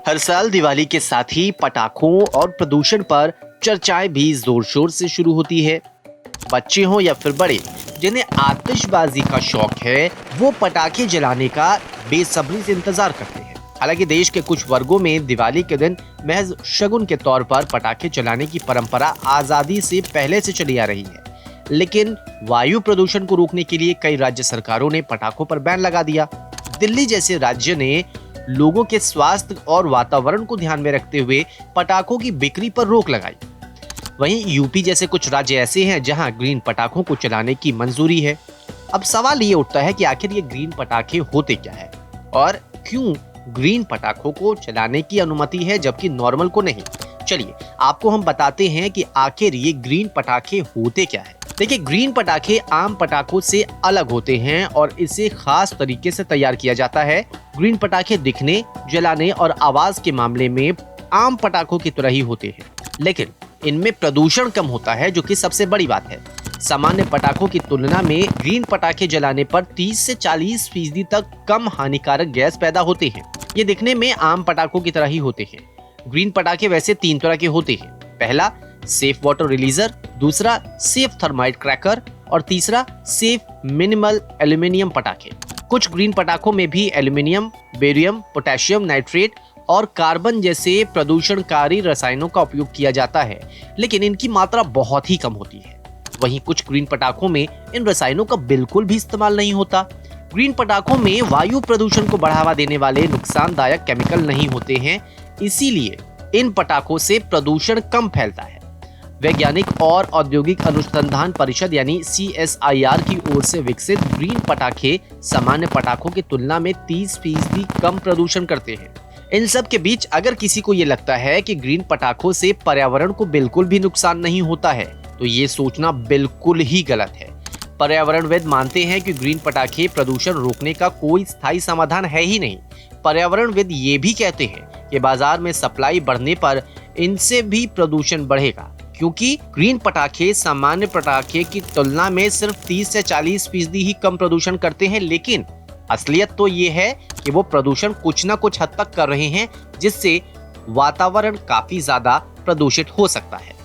हर साल दिवाली के साथ ही पटाखों और प्रदूषण पर चर्चाएं भी जोर शोर से शुरू होती है। बच्चे हों या फिर बड़े, जिन्हें आतिशबाजी का शौक है, वो पटाखे जलाने का बेसब्री से इंतजार करते हैं। हालांकि देश के कुछ वर्गों में दिवाली के दिन महज शगुन के तौर पर पटाखे चलाने की परंपरा आजादी से पहले से चली आ रही है, लेकिन वायु प्रदूषण को रोकने के लिए कई राज्य सरकारों ने पटाखों पर बैन लगा दिया। दिल्ली जैसे राज्य ने लोगों के स्वास्थ्य और वातावरण को ध्यान में रखते हुए पटाखों की बिक्री पर रोक लगाई। वहीं यूपी जैसे कुछ राज्य ऐसे हैं जहां ग्रीन पटाखों को चलाने की मंजूरी है। अब सवाल ये उठता है कि आखिर ये ग्रीन पटाखे होते क्या है और क्यों ग्रीन पटाखों को चलाने की अनुमति है जबकि नॉर्मल को नहीं। चलिए आपको हम बताते हैं कि आखिर ये ग्रीन पटाखे होते क्या है। देखिए, ग्रीन पटाखे आम पटाखों से अलग होते हैं और इसे खास तरीके से तैयार किया जाता है। ग्रीन पटाखे दिखने, जलाने और आवाज के मामले में आम पटाखों की तरह ही होते हैं, लेकिन इनमें प्रदूषण कम होता है, जो कि सबसे बड़ी बात है। सामान्य पटाखों की तुलना में ग्रीन पटाखे जलाने पर 30 से 40% तक कम हानिकारक गैस पैदा होते हैं। ये दिखने में आम पटाखों की तरह ही होते हैं। ग्रीन पटाखे वैसे 3 तरह के होते हैं। पहला सेफ वाटर रिलीजर, दूसरा सेफ थर्माइट क्रैकर और तीसरा सेफ मिनिमल एल्यूमिनियम पटाखे। कुछ ग्रीन पटाखों में भी एल्यूमिनियम, बेरियम, पोटेशियम नाइट्रेट और कार्बन जैसे प्रदूषणकारी रसायनों का उपयोग किया जाता है, लेकिन इनकी मात्रा बहुत ही कम होती है। वहीं कुछ ग्रीन पटाखों में इन रसायनों का बिल्कुल भी इस्तेमाल नहीं होता। ग्रीन पटाखों में वायु प्रदूषण को बढ़ावा देने वाले नुकसानदायक केमिकल नहीं होते हैं, इसीलिए इन पटाखों से प्रदूषण कम फैलता है। वैज्ञानिक और औद्योगिक अनुसंधान परिषद यानी CSIR की ओर से विकसित ग्रीन पटाखे सामान्य पटाखों की तुलना में 30% कम प्रदूषण करते हैं। इन सब के बीच अगर किसी को ये लगता है कि ग्रीन पटाखों से पर्यावरण को बिल्कुल भी नुकसान नहीं होता है, तो ये सोचना बिल्कुल ही गलत है। पर्यावरणविद मानते हैं कि ग्रीन पटाखे प्रदूषण रोकने का कोई स्थायी समाधान है ही नहीं। पर्यावरणविद ये भी कहते हैं कि बाजार में सप्लाई बढ़ने पर इनसे भी प्रदूषण बढ़ेगा, क्योंकि ग्रीन पटाखे सामान्य पटाखे की तुलना में सिर्फ 30 से 40% ही कम प्रदूषण करते हैं, लेकिन असलियत तो ये है कि वो प्रदूषण कुछ ना कुछ हद तक कर रहे हैं, जिससे वातावरण काफी ज्यादा प्रदूषित हो सकता है।